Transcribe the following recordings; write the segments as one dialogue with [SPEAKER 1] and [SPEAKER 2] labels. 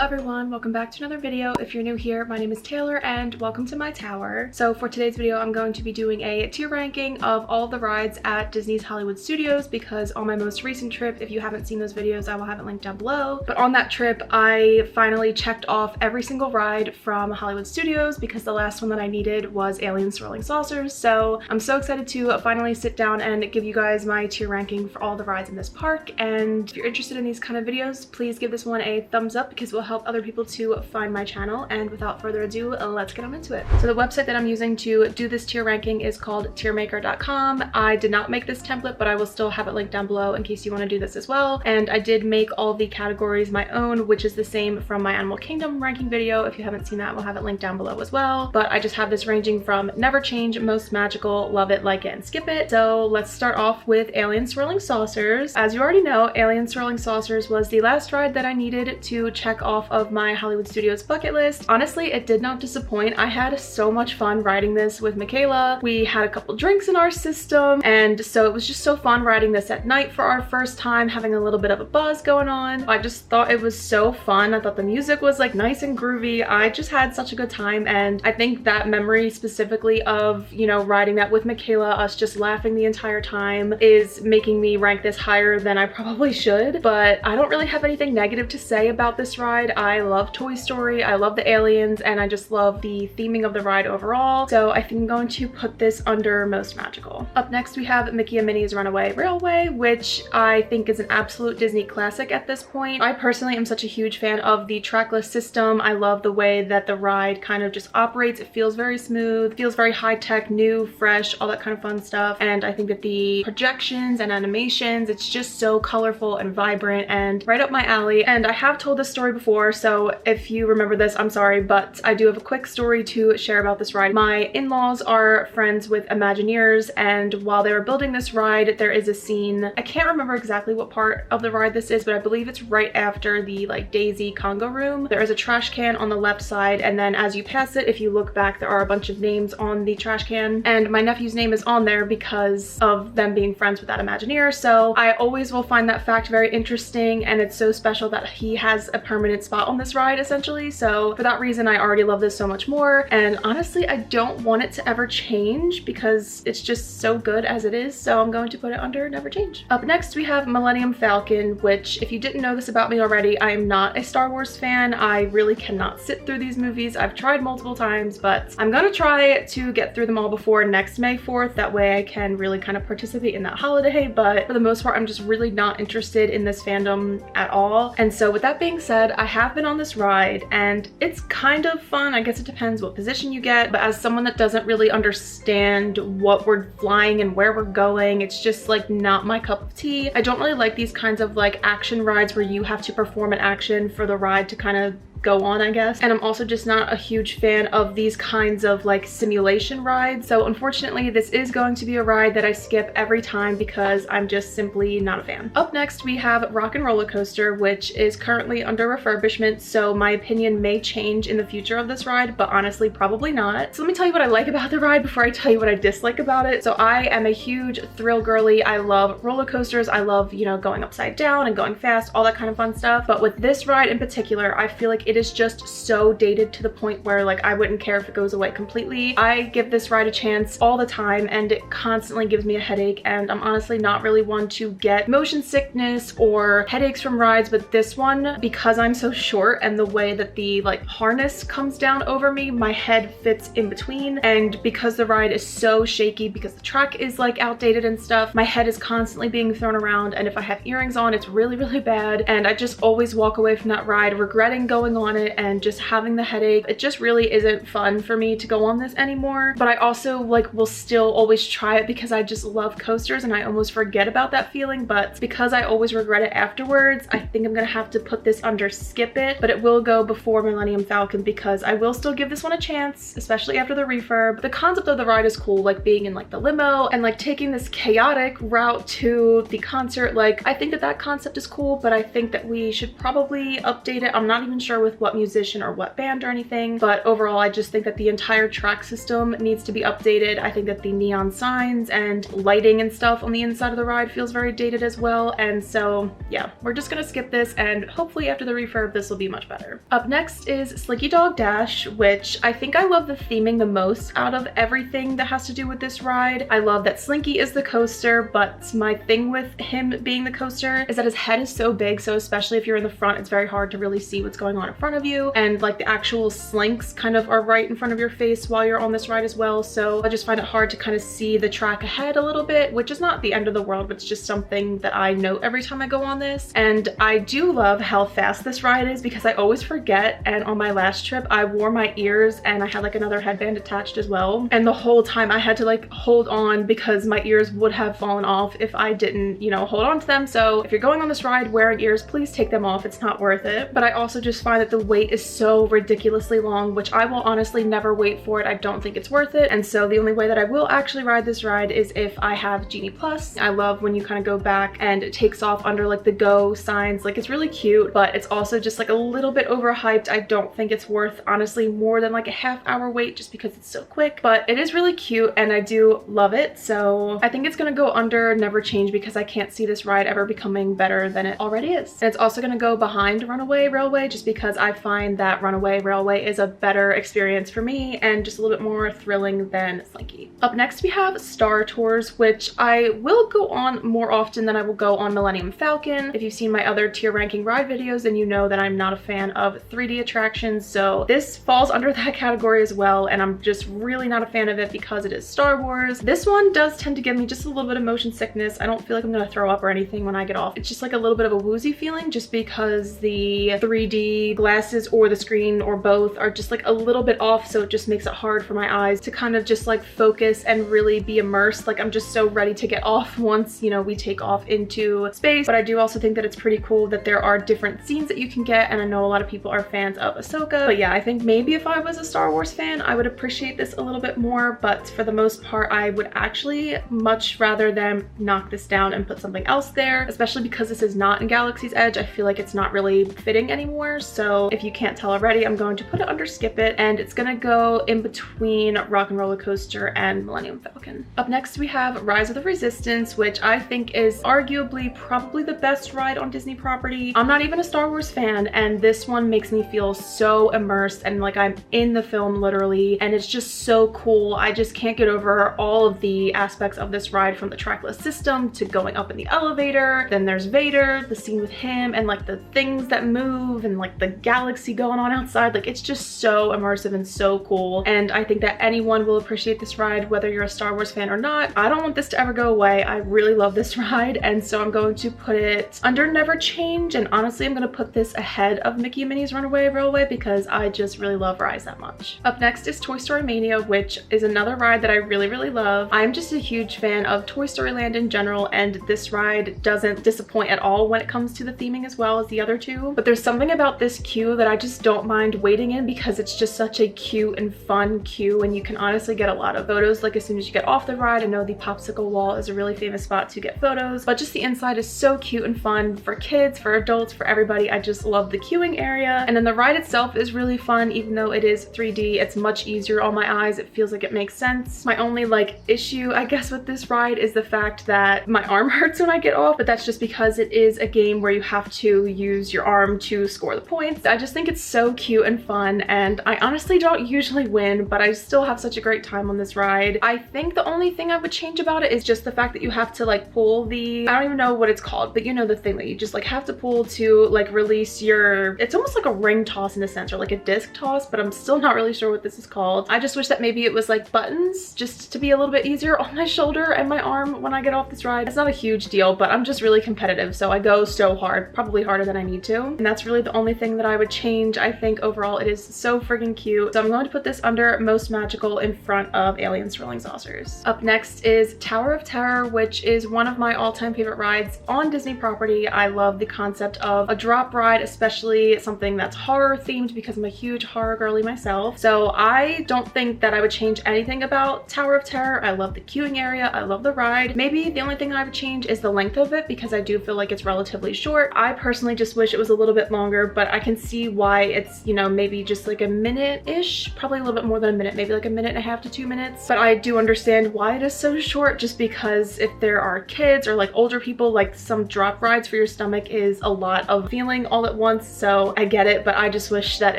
[SPEAKER 1] everyone, welcome back to another video. If you're new here, my name is Taylor and welcome to my tower. So for today's video, I'm going to be doing a tier ranking of all of the rides at Disney's Hollywood Studios because on my most recent trip, if you haven't seen those videos, I will have it linked down below. But on that trip, I finally checked off every single ride from Hollywood Studios because the last one that I needed was Alien Swirling Saucers. So I'm so excited to finally sit down and give you guys my tier ranking for all the rides in this park. And if you're interested in these kind of videos, please give this one a thumbs up because it will help other people to find my channel. And without further ado, let's get on into it. So the website that I'm using to do this tier ranking is called Tiermaker.com. I did not make this template, but I will still have it linked down below in case you want to do this as well. And I did make all the categories my own, which is the same from my Animal Kingdom ranking video. If you haven't seen that, we'll have it linked down below as well. But I just have this ranging from never change, most magical, love it, like it, and skip it. So let's start off with Alien Swirling Saucers. As you already know, Alien Swirling Saucers was the last ride that I needed to check off of my Hollywood Studios bucket list. Honestly, it did not disappoint. I had so much fun riding this with Michaela. We had a couple drinks in our system, and so it was just so fun riding this at night for our first time, having a little bit of a buzz going on. I just thought it was so fun. I thought the music was like nice and groovy. I just had such a good time, and I think that memory specifically of, you know, riding that with Michaela, us just laughing the entire time, is making me rank this higher than I probably should. But I don't really have anything negative to say about this ride. I love Toy Story, I love the aliens, and I just love the theming of the ride overall. So I think I'm going to put this under most magical. Up next we have Mickey and Minnie's Runaway Railway, which I think is an absolute Disney classic at this point. I personally am such a huge fan of the trackless system. I love the way that the ride kind of just operates. It feels very smooth, feels very high-tech, new, fresh, all that kind of fun stuff. And I think that the projections and animations, it's just so colorful and vibrant and right up my alley. And I have told this story before, so if you remember this, I'm sorry, but I do have a quick story to share about this ride. My in-laws are friends with Imagineers, and while they were building this ride, there is a scene, I can't remember exactly what part of the ride this is, but I believe it's right after the like Daisy Congo room. There is a trash can on the left side, and then as you pass it, if you look back, there are a bunch of names on the trash can, and my nephew's name is on there because of them being friends with that Imagineer. So I always will find that fact very interesting, and it's so special that he has a permanent spot on this ride essentially. So for that reason, I already love this so much more, and honestly I don't want it to ever change because it's just so good as it is. So I'm going to put it under never change. Up next we have Millennium Falcon, which if you didn't know this about me already, I am not a Star Wars fan. I really cannot sit through these movies. I've tried multiple times, but I'm gonna try to get through them all before next May 4th. That way I can really kind of participate in that holiday, but for the most part I'm just really not interested in this fandom at all. And so with that being said, I have been on this ride and it's kind of fun. I guess it depends what position you get, but as someone that doesn't really understand what we're flying and where we're going, it's just like not my cup of tea. I don't really like these kinds of like action rides where you have to perform an action for the ride to kind of go on, I guess. And I'm also just not a huge fan of these kinds of like simulation rides. So unfortunately, this is going to be a ride that I skip every time because I'm just simply not a fan. Up next, we have Rock and Roller Coaster, which is currently under refurbishment. So my opinion may change in the future of this ride, but honestly, probably not. So let me tell you what I like about the ride before I tell you what I dislike about it. So I am a huge thrill girly. I love roller coasters. I love, you know, going upside down and going fast, all that kind of fun stuff. But with this ride in particular, I feel like it is just so dated to the point where like I wouldn't care if it goes away completely. I give this ride a chance all the time and it constantly gives me a headache, and I'm honestly not really one to get motion sickness or headaches from rides, but this one, because I'm so short and the way that the like harness comes down over me, my head fits in between, and because the ride is so shaky because the track is like outdated and stuff, my head is constantly being thrown around, and if I have earrings on, it's really, really bad, and I just always walk away from that ride regretting going on it and just having the headache. It just really isn't fun for me to go on this anymore. But I also like will still always try it because I just love coasters and I almost forget about that feeling. But because I always regret it afterwards, I think I'm gonna have to put this under skip it, but it will go before Millennium Falcon because I will still give this one a chance, especially after the refurb. The concept of the ride is cool, like being in like the limo and like taking this chaotic route to the concert. Like I think that that concept is cool, but I think that we should probably update it. I'm not even sure with what musician or what band or anything, but overall I just think that the entire track system needs to be updated. I think that the neon signs and lighting and stuff on the inside of the ride feels very dated as well, and so yeah, we're just gonna skip this, and hopefully after the refurb this will be much better. Up next is Slinky Dog Dash, which I think I love the theming the most out of everything that has to do with this ride. I love that Slinky is the coaster, but my thing with him being the coaster is that his head is so big, so especially if you're in the front, it's very hard to really see what's going on in front of you, and like the actual slinks kind of are right in front of your face while you're on this ride as well, so I just find it hard to kind of see the track ahead a little bit, which is not the end of the world, but it's just something that I note every time I go on this. And I do love how fast this ride is because I always forget, and on my last trip I wore my ears and I had like another headband attached as well, and the whole time I had to like hold on because my ears would have fallen off if I didn't, you know, hold on to them. So if you're going on this ride wearing ears, please take them off. It's not worth it. But I also just find that the wait is so ridiculously long, which I will honestly never wait for it. I don't think it's worth it. And so the only way that I will actually ride this ride is if I have Genie Plus. I love when you kind of go back and it takes off under like the go signs. Like, it's really cute, but it's also just like a little bit overhyped. I don't think it's worth honestly more than like a half-hour wait just because it's so quick, but it is really cute and I do love it. So I think it's gonna go under Never Change because I can't see this ride ever becoming better than it already is. And it's also gonna go behind Runaway Railway just because I find that Runaway Railway is a better experience for me and just a little bit more thrilling than Slinky. Up next we have Star Tours, which I will go on more often than I will go on Millennium Falcon. If you've seen my other tier ranking ride videos, then you know that I'm not a fan of 3D attractions, so this falls under that category as well, and I'm just really not a fan of it because it is Star Wars. This one does tend to give me just a little bit of motion sickness. I don't feel like I'm gonna throw up or anything when I get off. It's just like a little bit of a woozy feeling just because the 3D glasses or the screen or both are just like a little bit off, so it just makes it hard for my eyes to kind of just like focus and really be immersed. Like, I'm just so ready to get off once, you know, we take off into space. But I do also think that it's pretty cool that there are different scenes that you can get, and I know a lot of people are fans of Ahsoka, but yeah, I think maybe if I was a Star Wars fan I would appreciate this a little bit more, but for the most part I would actually much rather them knock this down and put something else there, especially because this is not in Galaxy's Edge. I feel like it's not really fitting anymore, so if you can't tell already, I'm going to put it under Skip It, and it's gonna go in between Rock and Roller Coaster and Millennium Falcon. Up next we have Rise of the Resistance, which I think is arguably probably the best ride on Disney property. I'm not even a Star Wars fan, and this one makes me feel so immersed and like I'm in the film literally, and it's just so cool. I just can't get over all of the aspects of this ride, from the trackless system to going up in the elevator. Then there's Vader, the scene with him, and like the things that move and like the galaxy going on outside. Like, it's just so immersive and so cool, and I think that anyone will appreciate this ride whether you're a Star Wars fan or not. I don't want this to ever go away. I really love this ride, and so I'm going to put it under Never Change, and honestly I'm going to put this ahead of Mickey and Minnie's Runaway Railway because I just really love Rise that much. Up next is Toy Story Mania, which is another ride that I really love. I'm just a huge fan of Toy Story Land in general, and this ride doesn't disappoint at all when it comes to the theming as well as the other two. But there's something about this queue that I just don't mind waiting in because it's just such a cute and fun queue, and you can honestly get a lot of photos like as soon as you get off the ride. I know the popsicle wall is a really famous spot to get photos, but just the inside is so cute and fun for kids, for adults, for everybody. I just love the queuing area, and then the ride itself is really fun. Even though it is 3D, it's much easier on my eyes. It feels like it makes sense. My only like issue I guess with this ride is the fact that my arm hurts when I get off, but that's just because it is a game where you have to use your arm to score the points. I just think it's so cute and fun, and I honestly don't usually win, but I still have such a great time on this ride. I think the only thing I would change about it is just the fact that you have to like pull the, I don't even know what it's called, but you know the thing that you just like have to pull to like release your, it's almost like a ring toss in a sense, or like a disc toss, but I'm still not really sure what this is called. I just wish that maybe it was like buttons just to be a little bit easier on my shoulder and my arm when I get off this ride. It's not a huge deal, but I'm just really competitive, so I go so hard, probably harder than I need to, and that's really the only thing that I would change. I think overall it is so friggin' cute, so I'm going to put this under Most Magical in front of Alien Swirling Saucers. Up next is Tower of Terror, which is one of my all-time favorite rides on Disney property. I love the concept of a drop ride, especially something that's horror themed because I'm a huge horror girly myself. So I don't think that I would change anything about Tower of Terror. I love the queuing area, I love the ride. Maybe the only thing I would change is the length of it because I do feel like it's relatively short. I personally just wish it was a little bit longer, but I can can see why it's, you know, maybe just like a minute-ish, probably a little bit more than a minute, maybe like a minute and a half to 2 minutes. But I do understand why it is so short, just because if there are kids or like older people, like some drop rides for your stomach is a lot of feeling all at once. So I get it, but I just wish that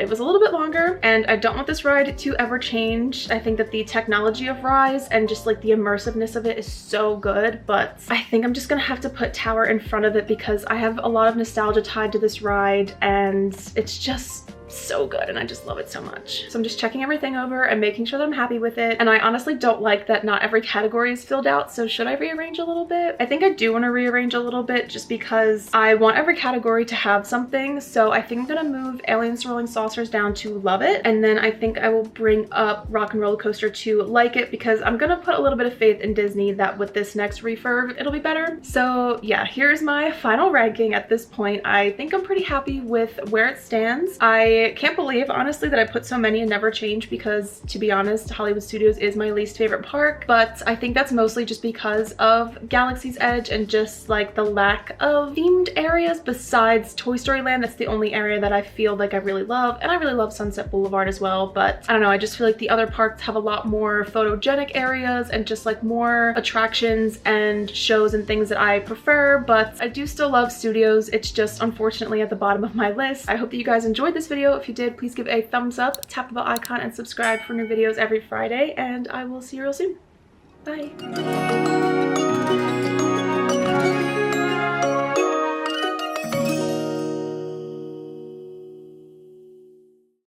[SPEAKER 1] it was a little bit longer, and I don't want this ride to ever change. I think that the technology of Rise and just like the immersiveness of it is so good, but I think I'm just gonna have to put Tower in front of it because I have a lot of nostalgia tied to this ride and it's just so good and I just love it so much. So I'm just checking everything over and making sure that I'm happy with it. And I honestly don't like that not every category is filled out. So should I rearrange a little bit? I think I do want to rearrange a little bit just because I want every category to have something. So I think I'm gonna move Alien Swirling Saucers down to Love It. And then I think I will bring up Rock and Roller Coaster to Like It, because I'm gonna put a little bit of faith in Disney that with this next refurb, it'll be better. So yeah, here's my final ranking at this point. I think I'm pretty happy with where it stands. I can't believe, honestly, that I put so many and never change, because to be honest, Hollywood Studios is my least favorite park, but I think that's mostly just because of Galaxy's Edge and just like the lack of themed areas besides Toy Story Land. That's the only area that I feel like I really love, and I really love Sunset Boulevard as well, but I don't know, I just feel like the other parks have a lot more photogenic areas and just like more attractions and shows and things that I prefer. But I do still love Studios. It's just unfortunately at the bottom of my list. I hope that you guys enjoyed this video. If you did, please give a thumbs up, tap the bell icon, and subscribe for new videos every Friday, and I will see you real soon. Bye.